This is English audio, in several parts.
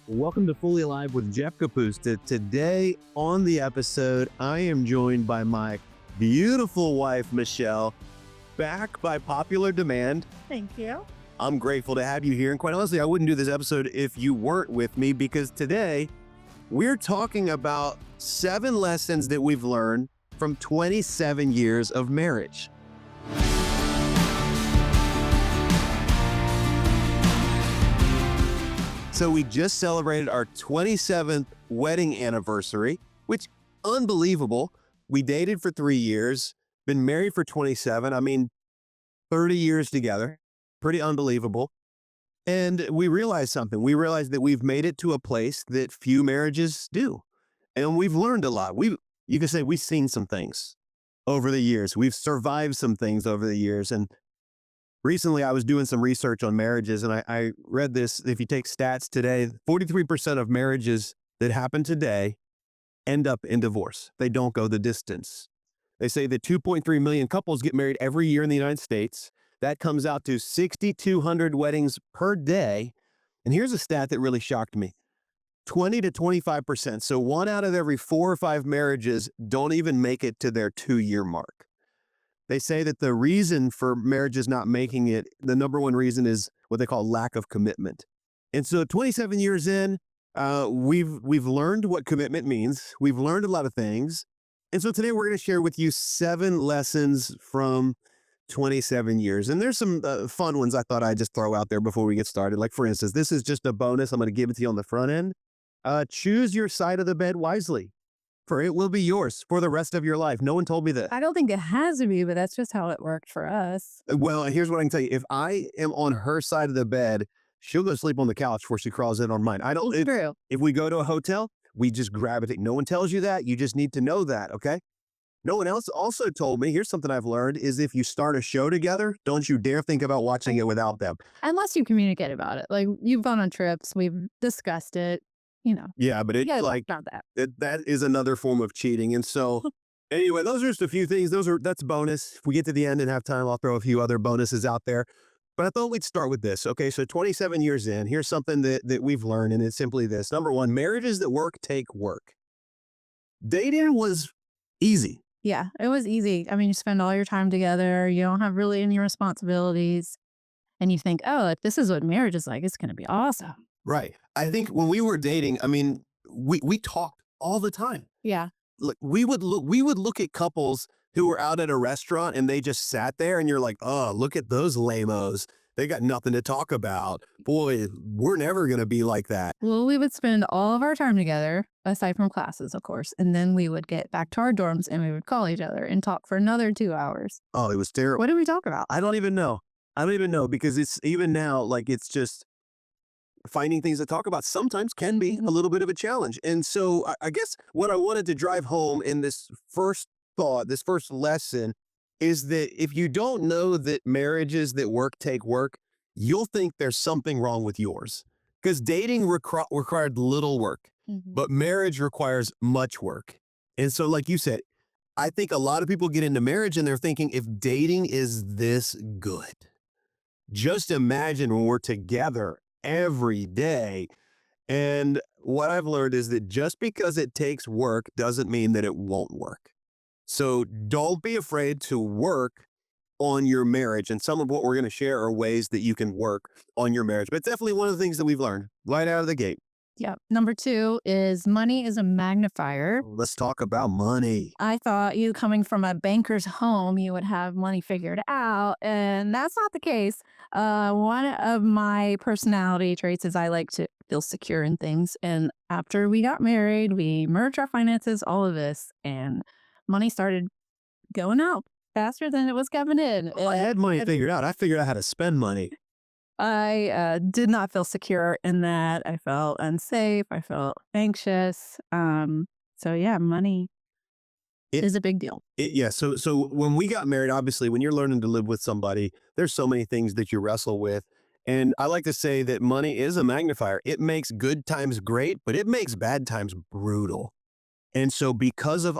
Welcome to Fully Alive with Jeff Kapusta. Today on the episode, I am joined by my beautiful wife, Michelle, back by popular demand. Thank you. I'm grateful to have you here. And quite honestly, I wouldn't do this episode if you weren't with me, because today we're talking about 7 lessons that we've learned from 27 years of marriage. So we just celebrated our 27th wedding anniversary, which unbelievable. We dated for 3 years, been married for 27. 30 years together. Pretty unbelievable. And we realized something. We realized that we've made it to a place that few marriages do. And we've learned a lot. You can say we've seen some things over the years. We've survived some things over the years. And recently, I was doing some research on marriages, and I read this. If you take stats today, 43% of marriages that happen today end up in divorce. They don't go the distance. They say that 2.3 million couples get married every year in the United States. That comes out to 6,200 weddings per day. And here's a stat that really shocked me. 20 to 25%. So 1 out of every 4 or 5 marriages don't even make it to their 2-year mark. They say that the reason for marriages not making it, the number one reason is what they call lack of commitment. And so 27 years in, we've learned what commitment means. We've learned a lot of things. And so today we're going to share with you 7 lessons from 27 years. And there's some fun ones I thought I'd just throw out there before we get started. Like, for instance, this is just a bonus. I'm going to give it to you on the front end. Choose your side of the bed wisely, for it will be yours for the rest of your life. No one told me that. I don't think it has to be, but that's just how it worked for us. Well, here's what I can tell you. If I am on her side of the bed, she'll go sleep on the couch before she crawls in on mine. It's true. If we go to a hotel, we just gravitate. No one tells you that. You just need to know that, okay? No one else also told me, here's something I've learned, is if you start a show together, don't you dare think about watching it without them. Unless you communicate about it. Like, you've gone on trips, we've discussed it, Yeah, but it's like, not that. that is another form of cheating. And so anyway, those are just a few things. That's bonus. If we get to the end and have time, I'll throw a few other bonuses out there. But I thought we'd start with this. Okay, so 27 years in, here's something that we've learned, and it's simply this. Number one, marriages that work take work. Dating was easy. Yeah, it was easy. You spend all your time together. You don't have really any responsibilities. And you think, oh, if this is what marriage is like, it's going to be awesome. Right. I think when we were dating, we talked all the time. Yeah. Like, we would look at couples who were out at a restaurant and they just sat there, and you're like, oh, look at those lamos. They got nothing to talk about. Boy, we're never going to be like that. Well, we would spend all of our time together, aside from classes, of course. And then we would get back to our dorms and we would call each other and talk for another 2 hours. Oh, it was terrible. What did we talk about? I don't even know. Because it's even now, like, it's just finding things to talk about sometimes can be a little bit of a challenge. And so I guess what I wanted to drive home in this first thought, this first lesson, is that if you don't know that marriages that work take work, you'll think there's something wrong with yours. Because dating required little work, but marriage requires much work. And so, like you said, I think a lot of people get into marriage and they're thinking, if dating is this good, just imagine when we're together every day. And what I've learned is that just because it takes work doesn't mean that it won't work. So don't be afraid to work on your marriage. And some of what we're going to share are ways that you can work on your marriage. But it's definitely one of the things that we've learned right out of the gate. Yeah. Number 2 is money is a magnifier. Let's talk about money. I thought you coming from a banker's home, you would have money figured out. And that's not the case. One of my personality traits is I like to feel secure in things. And after we got married, we merged our finances, all of this, and money started going out faster than it was coming in. I had money figured out. I figured out how to spend money. I did not feel secure in that. I felt unsafe. I felt anxious. So yeah, money is a big deal. So when we got married, obviously, when you're learning to live with somebody, there's so many things that you wrestle with. And I like to say that money is a magnifier. It makes good times great, but it makes bad times brutal. And so because of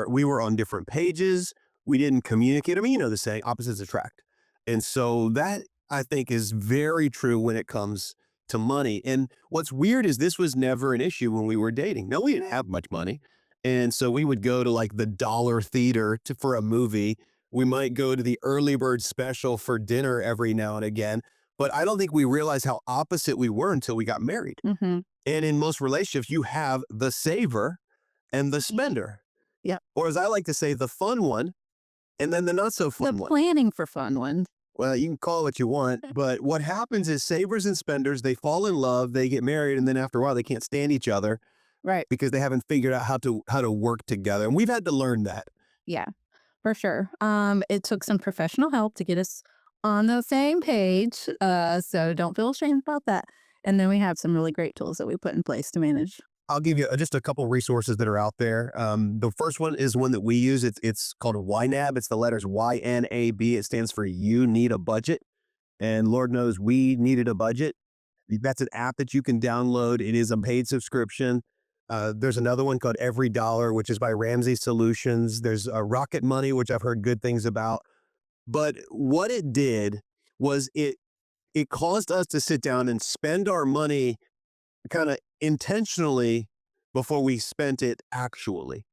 we were on different pages, we didn't communicate. You know the saying, opposites attract. And so that, I think, is very true when it comes to money. And what's weird is this was never an issue when we were dating. No, we didn't have much money. And so we would go to like the dollar theater for a movie. We might go to the early bird special for dinner every now and again. But I don't think we realized how opposite we were until we got married. Mm-hmm. And in most relationships, you have the saver and the spender. Yeah. Or as I like to say, the fun one and then the not so The fun one. planning for fun ones. Well, you can call it what you want, but what happens is savers and spenders, they fall in love, they get married, and then after a while they can't stand each other Right. because they haven't figured out how to work together. And we've had to learn that. Yeah, for sure. It took some professional help to get us on the same page. So don't feel ashamed about that. And then we have some really great tools that we put in place to manage. I'll give you just a couple resources that are out there. The first one is one that we use. It's called YNAB. It's the letters YNAB. It stands for You Need a Budget. And Lord knows we needed a budget. That's an app that you can download. It is a paid subscription. There's another one called Every Dollar, which is by Ramsey Solutions. There's Rocket Money, which I've heard good things about. But what it did was it caused us to sit down and spend our money kind of intentionally before we spent it actually.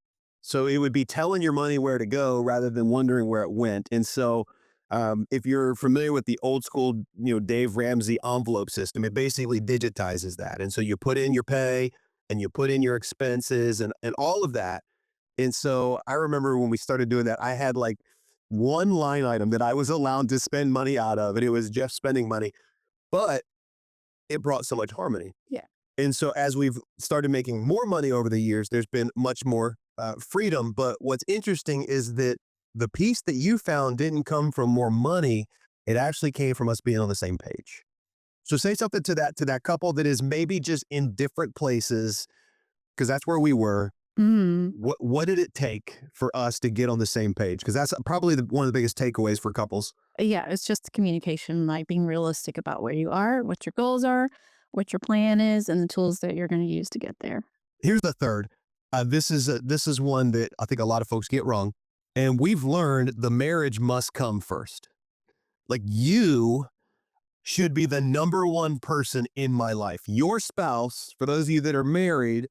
So it would be telling your money where to go rather than wondering where it went. And so if you're familiar with the old school, Dave Ramsey envelope system, it basically digitizes that. And so you put in your pay and you put in your expenses and all of that. And so I remember when we started doing that, I had like one line item that I was allowed to spend money out of, and it was just spending money, but it brought so much harmony. Yeah. And so as we've started making more money over the years, there's been much more freedom. But what's interesting is that the piece that you found didn't come from more money. It actually came from us being on the same page. So say something to that couple that is maybe just in different places, because that's where we were. Mm. What did it take for us to get on the same page? Because that's probably one of the biggest takeaways for couples. Yeah, it's just communication, like being realistic about where you are, what your goals are, what your plan is, and the tools that you're going to use to get there. Here's the third. This is one that I think a lot of folks get wrong. And we've learned the marriage must come first. Like you should be the number one person in my life. Your spouse, for those of you that are married,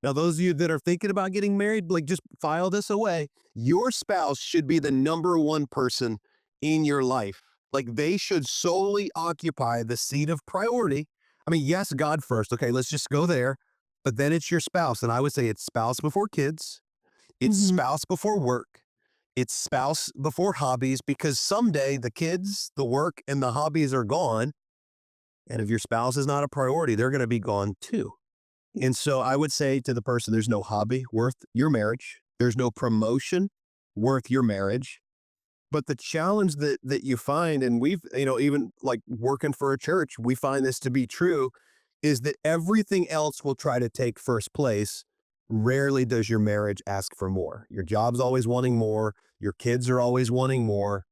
now those of you that are thinking about getting married, like just file this away. Your spouse should be the number one person in your life. Like they should solely occupy the seat of priority. I mean, yes, God first. Okay, let's just go there. But then it's your spouse. And I would say it's spouse before kids. It's Mhm. spouse before work. It's spouse before hobbies, because someday the kids, the work, and the hobbies are gone. And if your spouse is not a priority, they're going to be gone too. And so I would say to the person, there's no hobby worth your marriage. There's no promotion worth your marriage. But the challenge that you find, and we've, even like working for a church, we find this to be true, is that everything else will try to take first place. Rarely does your marriage ask for more. Your job's always wanting more. Your kids are always wanting more.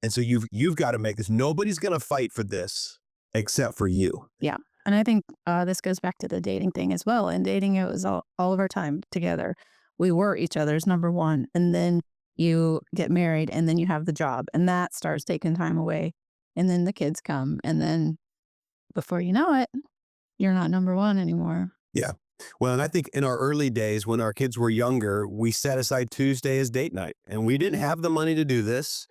And so you've got to make this. Nobody's going to fight for this except for you. Yeah. And I think this goes back to the dating thing as well. And dating, it was all of our time together. We were each other's number one. And then you get married and then you have the job and that starts taking time away. And then the kids come. And then before you know it, you're not number one anymore. Yeah. Well, and I think in our early days when our kids were younger, we set aside Tuesday as date night, and we didn't have the money to do this.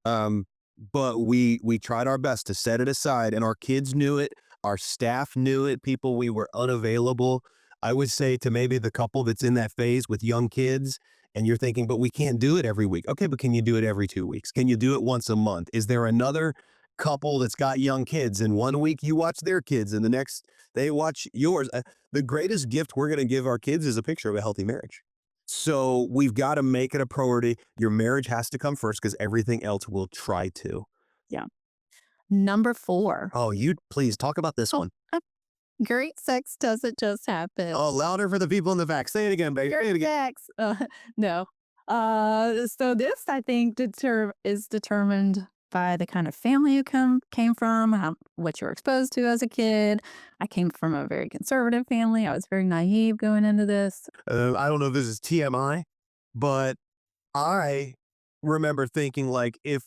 But we tried our best to set it aside, and our kids knew it. Our staff knew it. People, we were unavailable. I would say to maybe the couple that's in that phase with young kids, and you're thinking, but we can't do it every week. Okay, but can you do it every 2 weeks? Can you do it once a month? Is there another couple that's got young kids, and 1 week you watch their kids and the next they watch yours? The greatest gift we're going to give our kids is a picture of a healthy marriage. So we've got to make it a priority. Your marriage has to come first because everything else will try to. Yeah. Number 4. Oh, you please talk about this one. Great sex doesn't just happen. Oh, louder for the people in the back. Say it again, baby. Say it Great again. sex. No. So this, I think, is determined by the kind of family you came from, what you were exposed to as a kid. I came from a very conservative family. I was very naive going into this. I don't know if this is TMI, but I remember thinking like if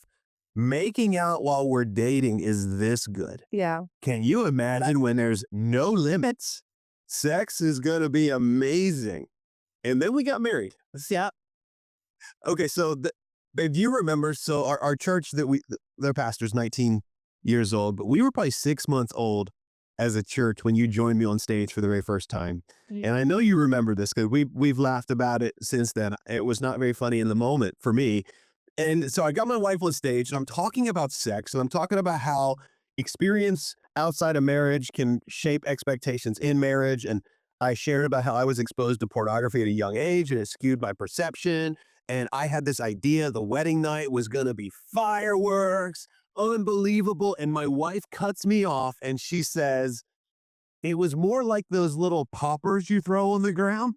Making out while we're dating is this good. Yeah. Can you imagine when there's no limits? Sex is going to be amazing. And then we got married. Yeah. Okay, so if you remember, so our church that their pastor's 19 years old, but we were probably 6 months old as a church when you joined me on stage for the very first time. And I know you remember this because we've laughed about it since then. It was not very funny in the moment for me. And so I got my wife on stage and I'm talking about sex and I'm talking about how experience outside of marriage can shape expectations in marriage. And I shared about how I was exposed to pornography at a young age and it skewed my perception. And I had this idea the wedding night was going to be fireworks, unbelievable. And my wife cuts me off and she says, it was more like those little poppers you throw on the ground.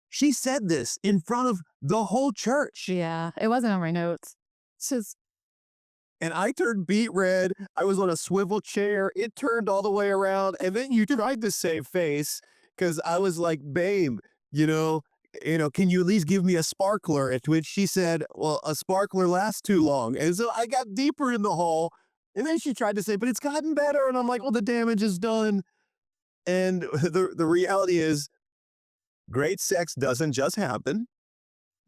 She said this in front of the whole church. Yeah. It wasn't on my notes. It's just, And I turned beet red. I was on a swivel chair. It turned all the way around. And then you tried to save face because I was like, babe, you know, can you at least give me a sparkler? At which she said, well, a sparkler lasts too long. And so I got deeper in the hole. And then she tried to say, but it's gotten better. And I'm like, well, the damage is done. And the reality is great sex doesn't just happen.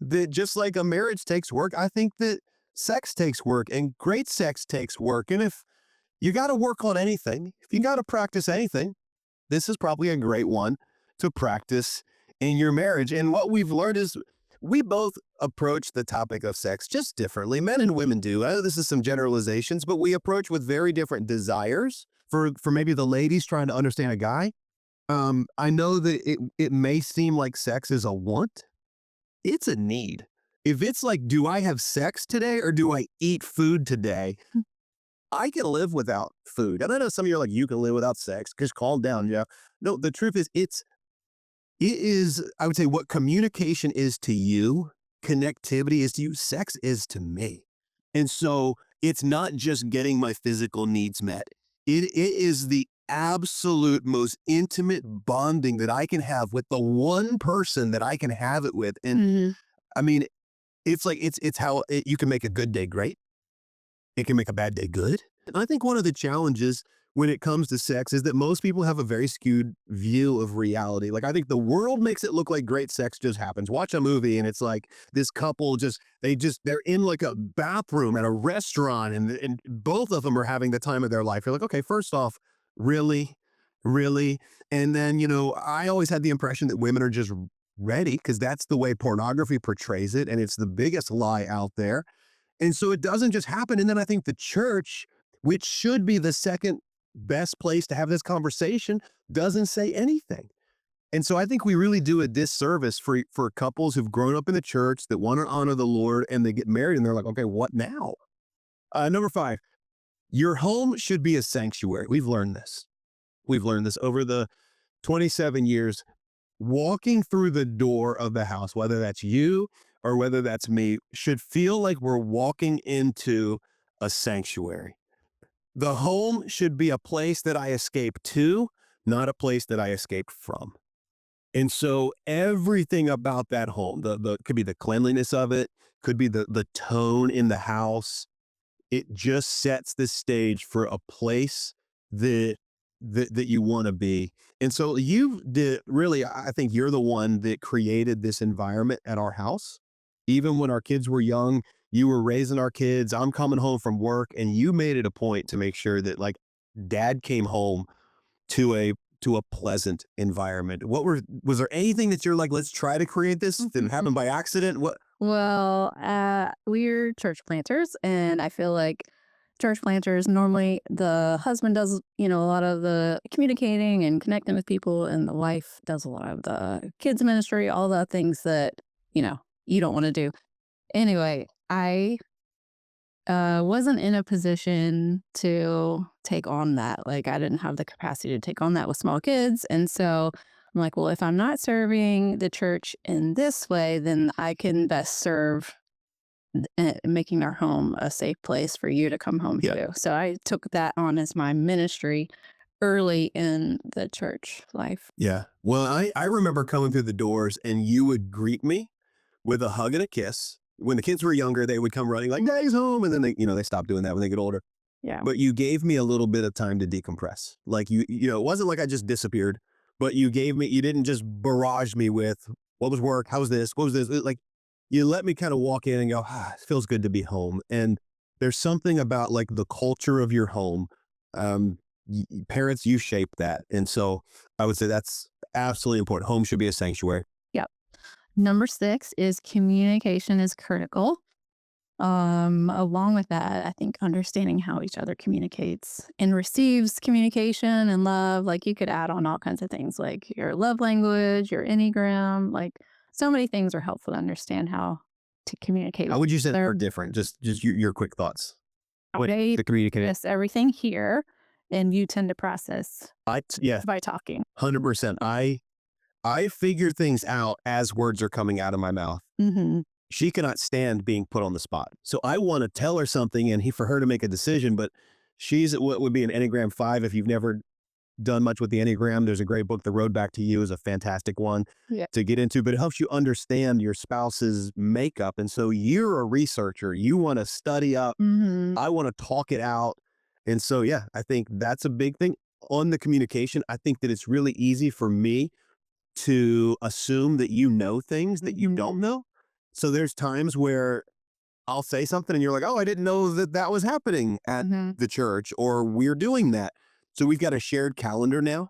That just like a marriage takes work, I think that sex takes work and great sex takes work. And if you got to work on anything, if you got to practice anything, this is probably a great one to practice in your marriage. And what we've learned is we both approach the topic of sex just differently. Men and women do. I know this is some generalizations, but we approach with very different desires for maybe the ladies trying to understand a guy. I know that it may seem like sex is a want. It's a need. If it's like, do I have sex today or do I eat food today? I can live without food. And I know some of you are like, you can live without sex. Just calm down, Jeff. No, the truth is it is, I would say what communication is to you, connectivity is to you, sex is to me. And so it's not just getting my physical needs met. It is the absolute most intimate bonding that I can have with the one person that I can have it with. And mhm. I mean, it's like, it's how you can make a good day great. It can make a bad day good. And I think one of the challenges when it comes to sex is that most people have a very skewed view of reality. Like, I think the world makes it look like great sex just happens. Watch a movie and it's like this couple they're in like a bathroom at a restaurant and both of them are having the time of their life. You're like, okay, first off, really? Really? And then, I always had the impression that women are just ready because that's the way pornography portrays it. And it's the biggest lie out there. And so it doesn't just happen. And then I think the church, which should be the second best place to have this conversation, doesn't say anything. And so I think we really do a disservice for couples who've grown up in the church that want to honor the Lord and they get married and they're like, okay, what now? Number 5, your home should be a sanctuary. We've learned this. We've learned this over the 27 years. Walking through the door of the house, whether that's you or whether that's me, should feel like we're walking into a sanctuary. The home should be a place that I escape to, not a place that I escape from. And so everything about that home, the could be the cleanliness of it, could be the tone in the house. It just sets the stage for a place that that you want to be. And so you did really, I think you're the one that created this environment at our house. Even when our kids were young, you were raising our kids. I'm coming home from work and you made it a point to make sure that like dad came home to a pleasant environment. Was there anything that you're like, let's try to create this? Didn't happen by accident? What? Well, we're church planters, and I feel like church planters normally the husband does, a lot of the communicating and connecting with people, and the wife does a lot of the kids ministry, all the things that you know you don't want to do. Anyway, I wasn't in a position to take on that. Like, I didn't have the capacity to take on that with small kids. And so I'm like, well, if I'm not serving the church in this way, then I can best serve making our home a safe place for you to come home Yeah. to. So I took that on as my ministry early in the church life. Yeah. Well, I remember coming through the doors and you would greet me with a hug and a kiss. when the kids were younger, they would come running like, Daddy's home. And then they stop doing that when they get older. Yeah. But you gave me a little bit of time to decompress. Like it wasn't like I just disappeared, but you didn't just barrage me with what was work? How was this? What was this? Like you let me kind of walk in and go, it feels good to be home. And there's something about like the culture of your home. Parents, you shape that. And so I would say that's absolutely important. Home should be a sanctuary. Yep. Number 6 is communication is critical. Along with that, I think understanding how each other communicates and receives communication and love, like you could add on all kinds of things like your love language, your Enneagram, like so many things are helpful to understand how to communicate. How would you say They're- they're different? Just your quick thoughts. They To communicate. process everything here, and you tend to process Yeah, by talking. 100%. I figure things out as words are coming out of my mouth. Mm-hmm. She cannot stand being put on the spot. So I want to tell her something for her to make a decision, but she's what would be an Enneagram 5. If you've never done much with the Enneagram, there's a great book, The Road Back to You is a fantastic one to get into, but it helps you understand your spouse's makeup. And so you're a researcher. You want to study up. Mm-hmm. I want to talk it out. And so, yeah, I think that's a big thing on the communication. I think that it's really easy for me to assume that you know things that you don't know. So there's times where I'll say something and you're like, oh, I didn't know that was happening at the church, or we're doing that. So we've got a shared calendar now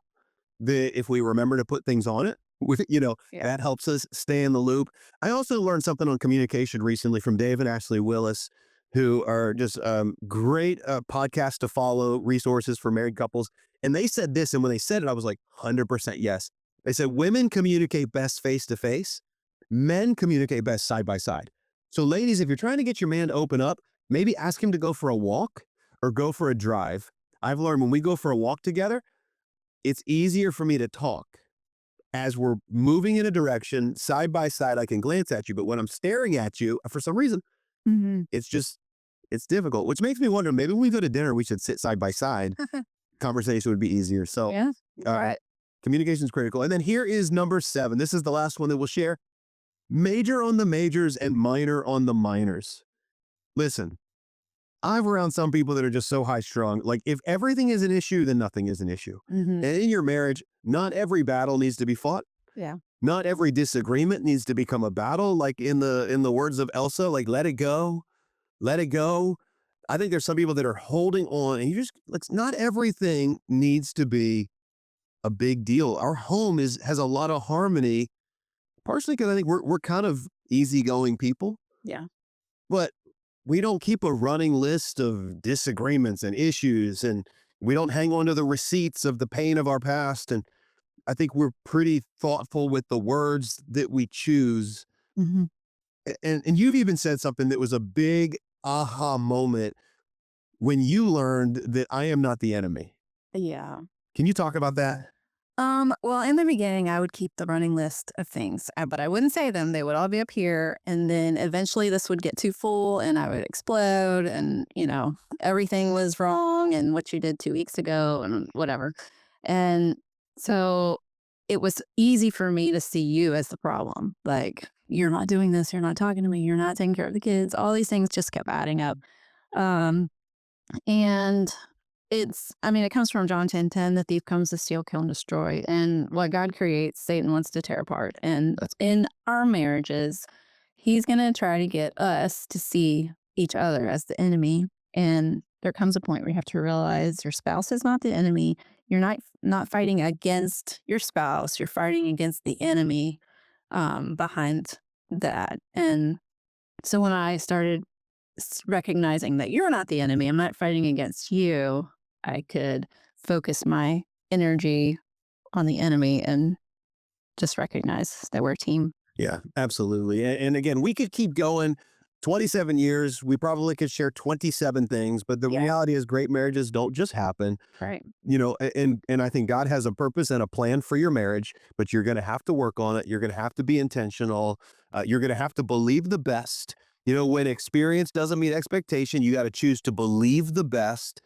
that if we remember to put things on it, that helps us stay in the loop. I also learned something on communication recently from Dave and Ashley Willis, who are just great podcasts to follow, resources for married couples. And they said this, and when they said it, I was like, 100% yes. They said women communicate best face to face. Men communicate best side by side. So ladies, if you're trying to get your man to open up, maybe ask him to go for a walk or go for a drive. I've learned when we go for a walk together, it's easier for me to talk. As we're moving in a direction, side by side, I can glance at you. But when I'm staring at you, for some reason, it's difficult, which makes me wonder, maybe when we go to dinner, we should sit side by side. Conversation would be easier. So communication is critical. And then here is number 7. This is the last one that we'll share. Major on the majors and minor on the minors. Listen, I'm around some people that are just so high strung. Like if everything is an issue, then nothing is an issue. And in your marriage, not every battle needs to be fought. Yeah. Not every disagreement needs to become a battle. Like in the words of Elsa, like let it go, let it go. I think there's some people that are holding on, and not everything needs to be a big deal. Our home has a lot of harmony. Partially because I think we're kind of easygoing people. Yeah. But we don't keep a running list of disagreements and issues, and we don't hang on to the receipts of the pain of our past. And I think we're pretty thoughtful with the words that we choose. And you've even said something that was a big aha moment when you learned that I am not the enemy. Yeah. Can you talk about that? Well, in the beginning, I would keep the running list of things, but I wouldn't say them. They would all be up here. And then eventually this would get too full and I would explode and, everything was wrong and what you did 2 weeks ago and whatever. And so it was easy for me to see you as the problem. Like, you're not doing this. You're not talking to me. You're not taking care of the kids. All these things just kept adding up. And it comes from John 10:10, the thief comes to steal, kill, and destroy. And what God creates, Satan wants to tear apart. And in our marriages, he's going to try to get us to see each other as the enemy. And there comes a point where you have to realize your spouse is not the enemy. You're not fighting against your spouse. You're fighting against the enemy behind that. And so when I started recognizing that you're not the enemy, I'm not fighting against you, I could focus my energy on the enemy and just recognize that we're a team. Yeah, absolutely. And again, we could keep going. 27 years, we probably could share 27 things, but the reality is great marriages don't just happen. Right. And I think God has a purpose and a plan for your marriage, but you're going to have to work on it. You're going to have to be intentional. You're going to have to believe the best. When experience doesn't meet expectation, you got to choose to believe the best.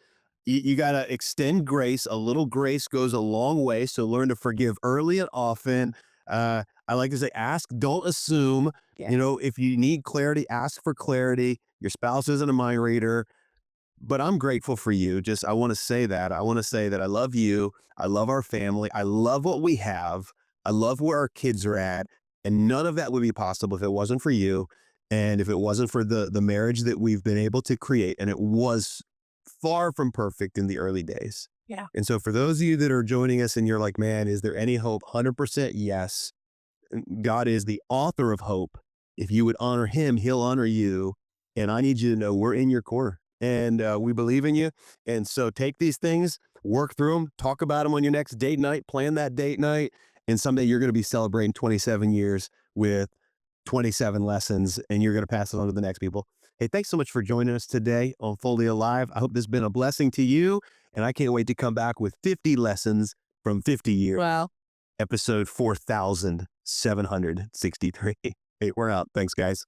You got to extend grace. A little grace goes a long way. So learn to forgive early and often. I like to say, ask, don't assume. Yeah. You know, if you need clarity, ask for clarity. Your spouse isn't a mind reader, but I'm grateful for you. Just, I want to say that. I want to say that I love you. I love our family. I love what we have. I love where our kids are at. And none of that would be possible if it wasn't for you. And if it wasn't for the marriage that we've been able to create. And it was far from perfect in the early days. Yeah. And so for those of you that are joining us and you're like, man, is there any hope? 100% yes. God is the author of hope. If you would honor him, he'll honor you. And I need you to know we're in your corner and we believe in you. And so take these things, work through them, talk about them on your next date night, plan that date night. And someday you're going to be celebrating 27 years with 27 lessons and you're going to pass it on to the next people. Hey, thanks so much for joining us today on Fully Alive. I hope this has been a blessing to you. And I can't wait to come back with 50 lessons from 50 years. Well, Episode 4763. Hey, we're out. Thanks, guys.